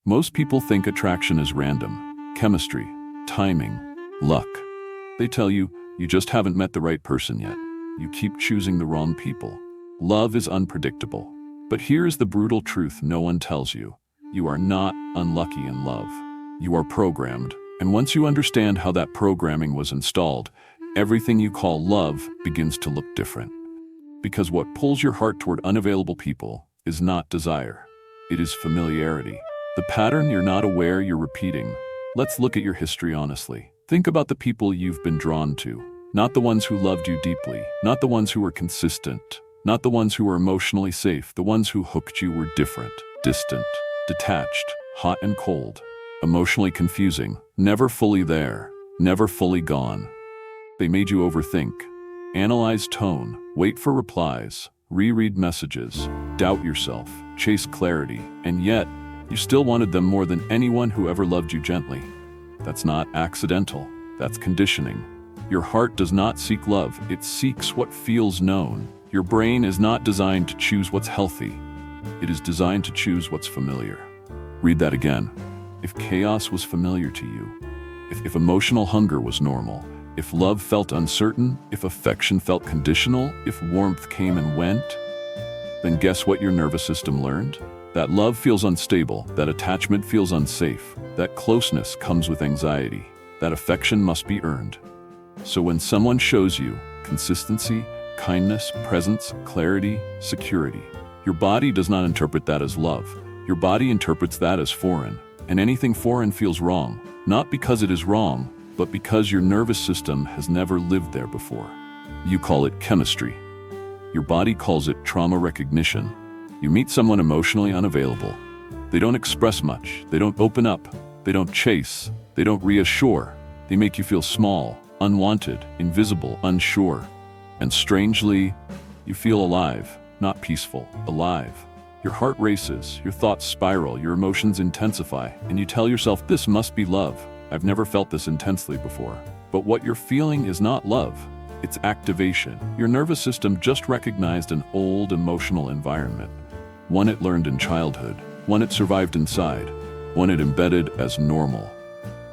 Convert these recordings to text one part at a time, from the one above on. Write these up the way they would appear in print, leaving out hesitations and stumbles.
Most people think attraction is random, chemistry, timing, luck. They tell you, you just haven't met the right person yet. You keep choosing the wrong people. Love is unpredictable. But here's the brutal truth no one tells you. You are not unlucky in love. You are programmed. And once you understand how that programming was installed, everything you call love begins to look different. Because what pulls your heart toward unavailable people is not desire. It is familiarity. The pattern you're not aware you're repeating. Let's look at your history honestly. Think about the people you've been drawn to. Not the ones who loved you deeply. Not the ones who were consistent. Not the ones who were emotionally safe. The ones who hooked you were different, distant, detached, hot and cold, emotionally confusing, never fully there, never fully gone. They made you overthink, analyze tone, wait for replies, reread messages, doubt yourself, chase clarity, and yet, you still wanted them more than anyone who ever loved you gently. That's not accidental, that's conditioning. Your heart does not seek love, it seeks what feels known. Your brain is not designed to choose what's healthy. It is designed to choose what's familiar. Read that again. If chaos was familiar to you, if emotional hunger was normal, if love felt uncertain, if affection felt conditional, if warmth came and went, then guess what your nervous system learned? That love feels unstable, that attachment feels unsafe, that closeness comes with anxiety, that affection must be earned. So when someone shows you consistency, kindness, presence, clarity, security, your body does not interpret that as love. Your body interprets that as foreign, and anything foreign feels wrong, not because it is wrong, but because your nervous system has never lived there before. You call it chemistry. Your body calls it trauma recognition. You meet someone emotionally unavailable. They don't express much. They don't open up. They don't chase. They don't reassure. They make you feel small, unwanted, invisible, unsure. And strangely, you feel alive, not peaceful, alive. Your heart races, your thoughts spiral, your emotions intensify, and you tell yourself, this must be love. I've never felt this intensely before. But what you're feeling is not love. It's activation. Your nervous system just recognized an old emotional environment. One it learned in childhood, one it survived inside, one it embedded as normal.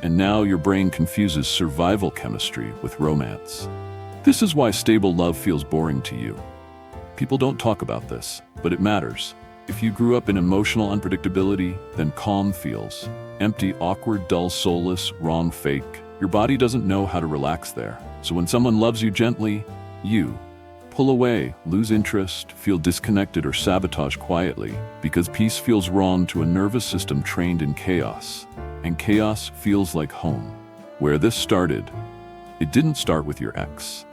And now your brain confuses survival chemistry with romance. This is why stable love feels boring to you. People don't talk about this, but it matters. If you grew up in emotional unpredictability, then calm feels empty, awkward, dull, soulless, wrong, fake. Your body doesn't know how to relax there. So when someone loves you gently, you pull away, lose interest, feel disconnected, or sabotage quietly, because peace feels wrong to a nervous system trained in chaos. And chaos feels like home. Where this started, it didn't start with your ex.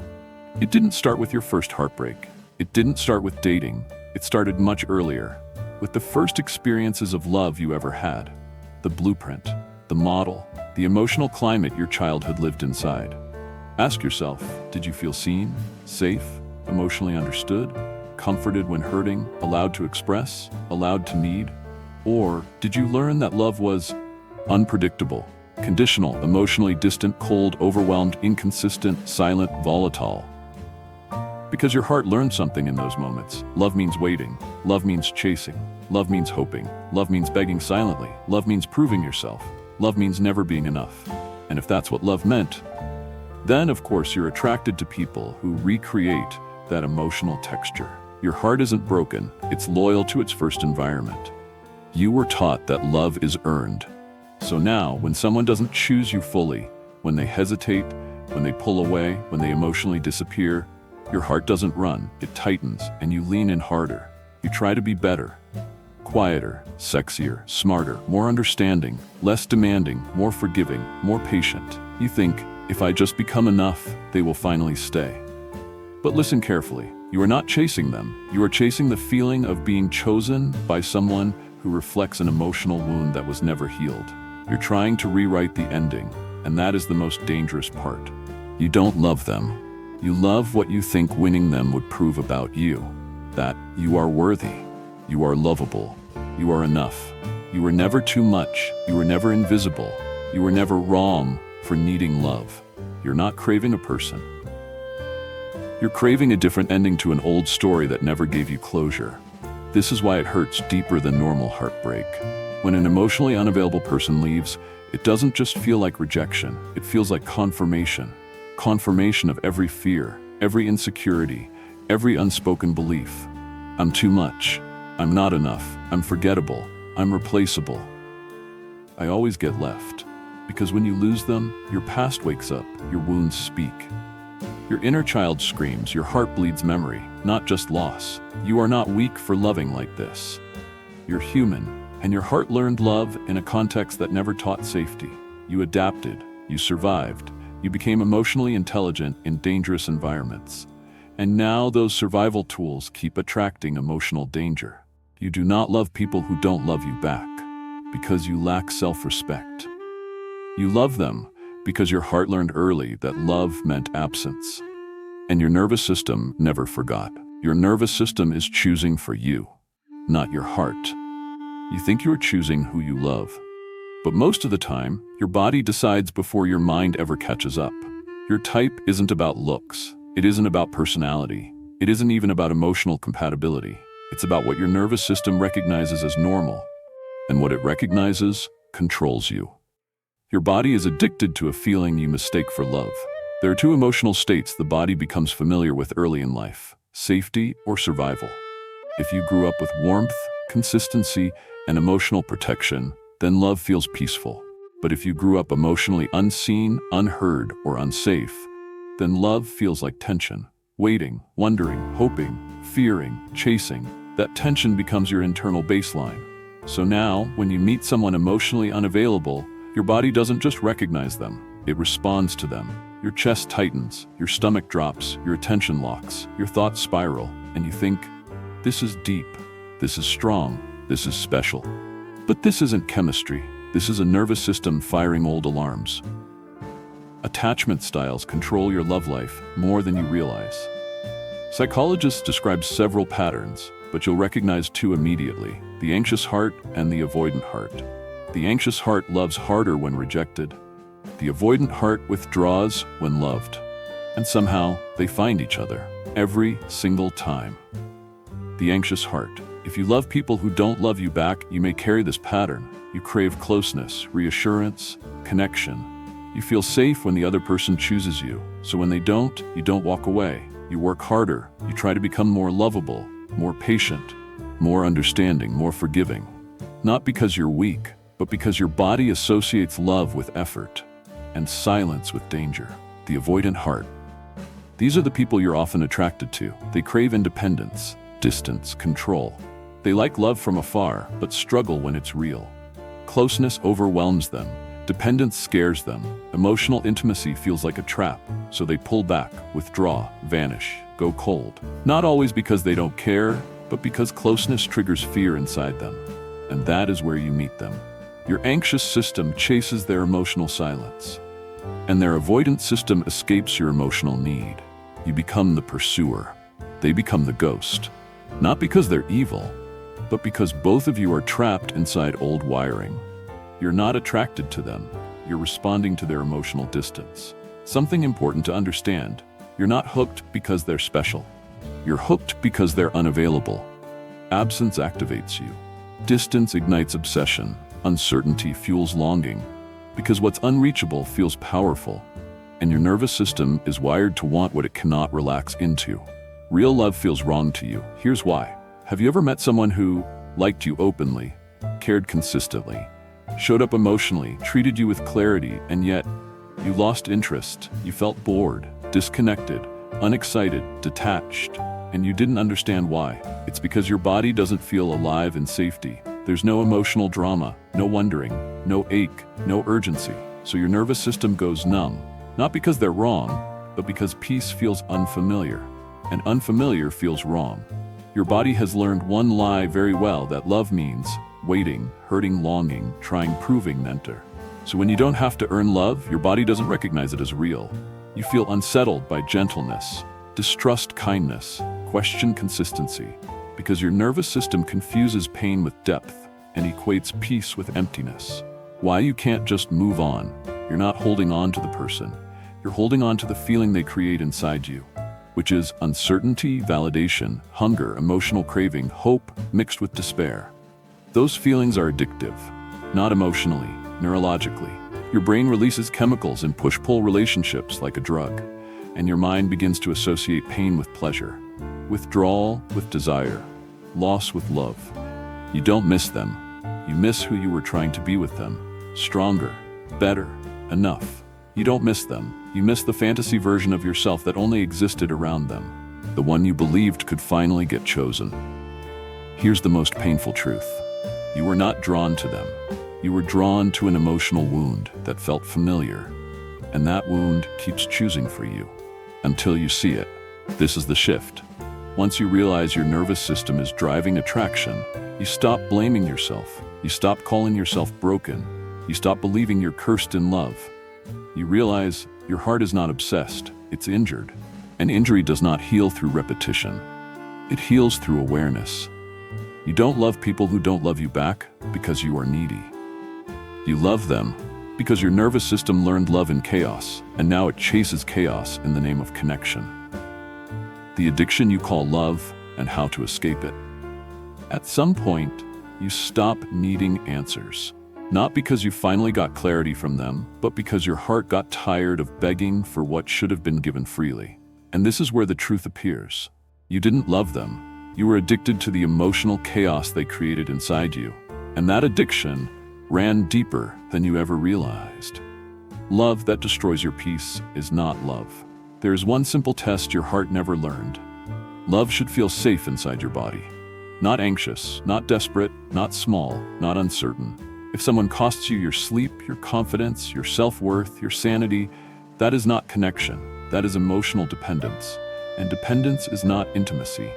It didn't start with your first heartbreak. It didn't start with dating. It started much earlier, with the first experiences of love you ever had. The blueprint, the model, the emotional climate your childhood lived inside. Ask yourself, did you feel seen, safe, emotionally understood, comforted when hurting, allowed to express, allowed to need? Or did you learn that love was unpredictable, conditional, emotionally distant, cold, overwhelmed, inconsistent, silent, volatile? Because your heart learned something in those moments. Love means waiting. Love means chasing. Love means hoping. Love means begging silently. Love means proving yourself. Love means never being enough. And if that's what love meant, then of course you're attracted to people who recreate that emotional texture. Your heart isn't broken. It's loyal to its first environment. You were taught that love is earned. So now, when someone doesn't choose you fully, when they hesitate, when they pull away, when they emotionally disappear, your heart doesn't run, it tightens, and you lean in harder. You try to be better, quieter, sexier, smarter, more understanding, less demanding, more forgiving, more patient. You think, if I just become enough, they will finally stay. But listen carefully. You are not chasing them. You are chasing the feeling of being chosen by someone who reflects an emotional wound that was never healed. You're trying to rewrite the ending, and that is the most dangerous part. You don't love them. You love what you think winning them would prove about you. That you are worthy, you are lovable, you are enough. You were never too much, you were never invisible, you were never wrong for needing love. You're not craving a person. You're craving a different ending to an old story that never gave you closure. This is why it hurts deeper than normal heartbreak. When an emotionally unavailable person leaves, it doesn't just feel like rejection, it feels like confirmation. Confirmation of every fear, every insecurity, every unspoken belief. I'm too much. I'm not enough. I'm forgettable. I'm replaceable. I always get left. Because when you lose them, your past wakes up, your wounds speak. Your inner child screams, your heart bleeds memory, not just loss. You are not weak for loving like this. You're human, and your heart learned love in a context that never taught safety. You adapted, you survived, you became emotionally intelligent in dangerous environments. And now those survival tools keep attracting emotional danger. You do not love people who don't love you back, because you lack self-respect. You love them because your heart learned early that love meant absence. And your nervous system never forgot. Your nervous system is choosing for you, not your heart. You think you are choosing who you love. But most of the time, your body decides before your mind ever catches up. Your type isn't about looks. It isn't about personality. It isn't even about emotional compatibility. It's about what your nervous system recognizes as normal. And what it recognizes controls you. Your body is addicted to a feeling you mistake for love. There are two emotional states the body becomes familiar with early in life: safety or survival. If you grew up with warmth, consistency, and emotional protection, then love feels peaceful. But if you grew up emotionally unseen, unheard, or unsafe, then love feels like tension. Waiting, wondering, hoping, fearing, chasing. That tension becomes your internal baseline. So now, when you meet someone emotionally unavailable, your body doesn't just recognize them, it responds to them. Your chest tightens, your stomach drops, your attention locks, your thoughts spiral, and you think, this is deep, this is strong, this is special. But this isn't chemistry. This is a nervous system firing old alarms. Attachment styles control your love life more than you realize. Psychologists describe several patterns, but you'll recognize two immediately: the anxious heart and the avoidant heart. The anxious heart loves harder when rejected. The avoidant heart withdraws when loved. And somehow, they find each other, every single time. The anxious heart. If you love people who don't love you back, you may carry this pattern. You crave closeness, reassurance, connection. You feel safe when the other person chooses you. So when they don't, you don't walk away. You work harder. You try to become more lovable, more patient, more understanding, more forgiving. Not because you're weak, but because your body associates love with effort and silence with danger. The avoidant heart. These are the people you're often attracted to. They crave independence, distance, control. They like love from afar, but struggle when it's real. Closeness overwhelms them. Dependence scares them. Emotional intimacy feels like a trap, so they pull back, withdraw, vanish, go cold. Not always because they don't care, but because closeness triggers fear inside them. And that is where you meet them. Your anxious system chases their emotional silence, and their avoidant system escapes your emotional need. You become the pursuer. They become the ghost. Not because they're evil, but because both of you are trapped inside old wiring. You're not attracted to them. You're responding to their emotional distance. Something important to understand: you're not hooked because they're special. You're hooked because they're unavailable. Absence activates you. Distance ignites obsession. Uncertainty fuels longing. Because what's unreachable feels powerful, and your nervous system is wired to want what it cannot relax into. Real love feels wrong to you. Here's why. Have you ever met someone who liked you openly, cared consistently, showed up emotionally, treated you with clarity, and yet you lost interest, you felt bored, disconnected, unexcited, detached, and you didn't understand why? It's because your body doesn't feel alive in safety. There's no emotional drama, no wondering, no ache, no urgency. So your nervous system goes numb, not because they're wrong, but because peace feels unfamiliar, and unfamiliar feels wrong. Your body has learned one lie very well, that love means waiting, hurting, longing, trying, proving, mentor. So when you don't have to earn love, your body doesn't recognize it as real. You feel unsettled by gentleness, distrust kindness, question consistency, because your nervous system confuses pain with depth and equates peace with emptiness. Why you can't just move on? You're not holding on to the person. You're holding on to the feeling they create inside you, which is uncertainty, validation, hunger, emotional craving, hope mixed with despair. Those feelings are addictive, not emotionally, neurologically. Your brain releases chemicals in push-pull relationships like a drug, and your mind begins to associate pain with pleasure, withdrawal with desire, loss with love. You don't miss them. You miss who you were trying to be with them. Stronger, better, enough. You don't miss them. You miss the fantasy version of yourself that only existed around them, the one you believed could finally get chosen. Here's the most painful truth. You were not drawn to them. You were drawn to an emotional wound that felt familiar, and that wound keeps choosing for you until you see it. This is the shift. Once you realize your nervous system is driving attraction, you stop blaming yourself. You stop calling yourself broken. You stop believing you're cursed in love. You realize your heart is not obsessed, it's injured. And injury does not heal through repetition. It heals through awareness. You don't love people who don't love you back because you are needy. You love them because your nervous system learned love in chaos, and now it chases chaos in the name of connection. The addiction you call love, and how to escape it. At some point, you stop needing answers. Not because you finally got clarity from them, but because your heart got tired of begging for what should have been given freely. And this is where the truth appears. You didn't love them. You were addicted to the emotional chaos they created inside you. And that addiction ran deeper than you ever realized. Love that destroys your peace is not love. There is one simple test your heart never learned. Love should feel safe inside your body. Not anxious, not desperate, not small, not uncertain. If someone costs you your sleep, your confidence, your self-worth, your sanity, that is not connection. That is emotional dependence. And dependence is not intimacy.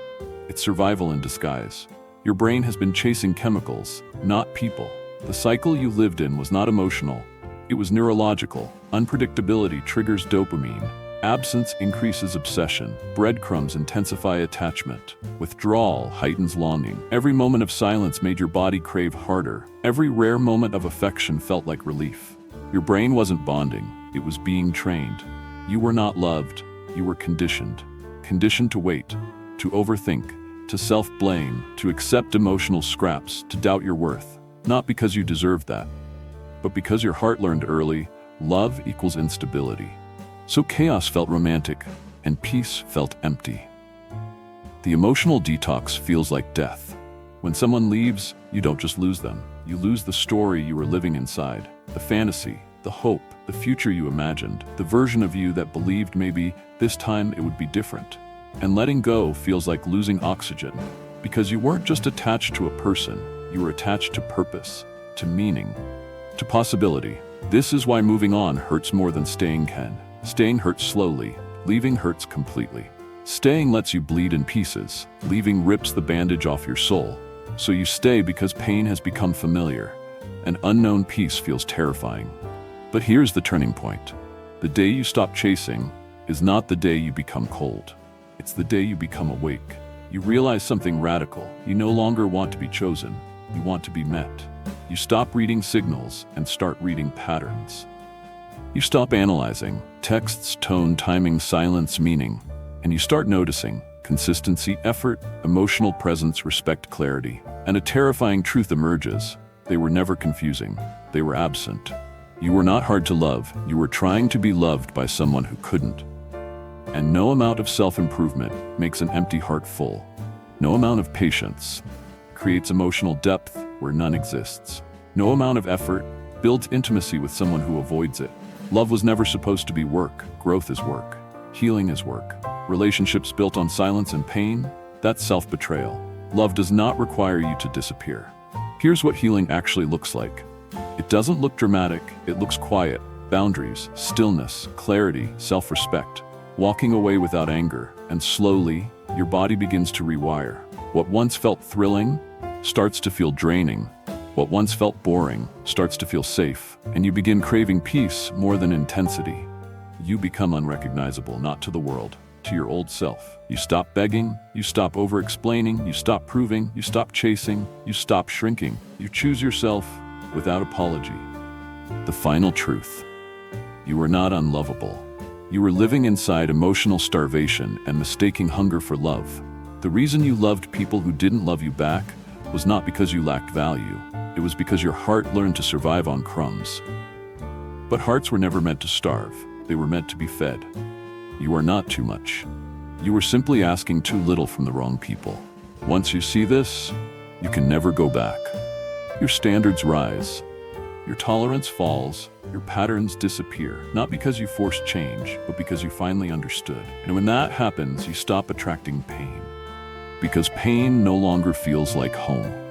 It's survival in disguise. Your brain has been chasing chemicals, not people. The cycle you lived in was not emotional. It was neurological. Unpredictability triggers dopamine. Absence increases obsession. Breadcrumbs intensify attachment. Withdrawal heightens longing. Every moment of silence made your body crave harder. Every rare moment of affection felt like relief. Your brain wasn't bonding. It was being trained. You were not loved. You were conditioned. Conditioned to wait, to overthink, to self-blame, to accept emotional scraps, to doubt your worth. Not because you deserved that, but because your heart learned early, love equals instability. So chaos felt romantic, and peace felt empty. The emotional detox feels like death. When someone leaves, you don't just lose them. You lose the story you were living inside, the fantasy, the hope, the future you imagined, the version of you that believed maybe this time it would be different. And letting go feels like losing oxygen, because you weren't just attached to a person, you were attached to purpose, to meaning, to possibility. This is why moving on hurts more than staying can. Staying hurts slowly, leaving hurts completely. Staying lets you bleed in pieces, leaving rips the bandage off your soul. So you stay because pain has become familiar. An unknown peace feels terrifying. But here's the turning point. The day you stop chasing is not the day you become cold. It's the day you become awake. You realize something radical. You no longer want to be chosen. You want to be met. You stop reading signals and start reading patterns. You stop analyzing texts, tone, timing, silence, meaning, and you start noticing consistency, effort, emotional presence, respect, clarity. And a terrifying truth emerges. They were never confusing. They were absent. You were not hard to love. You were trying to be loved by someone who couldn't. And no amount of self-improvement makes an empty heart full. No amount of patience creates emotional depth where none exists. No amount of effort builds intimacy with someone who avoids it. Love was never supposed to be work. Growth is work. Healing is work. Relationships built on silence and pain, that's self-betrayal. Love does not require you to disappear. Here's what healing actually looks like. It doesn't look dramatic, it looks quiet. Boundaries, stillness, clarity, self-respect. Walking away without anger, and slowly, your body begins to rewire. What once felt thrilling starts to feel draining. What once felt boring starts to feel safe, and you begin craving peace more than intensity. You become unrecognizable, not to the world, to your old self. You stop begging, you stop over-explaining, you stop proving, you stop chasing, you stop shrinking. You choose yourself without apology. The final truth. You are not unlovable. You were living inside emotional starvation and mistaking hunger for love. The reason you loved people who didn't love you back was not because you lacked value. It was because your heart learned to survive on crumbs. But hearts were never meant to starve. They were meant to be fed. You are not too much. You were simply asking too little from the wrong people. Once you see this, you can never go back. Your standards rise. Your tolerance falls. Your patterns disappear. Not because you forced change, but because you finally understood. And when that happens, you stop attracting pain. Because pain no longer feels like home.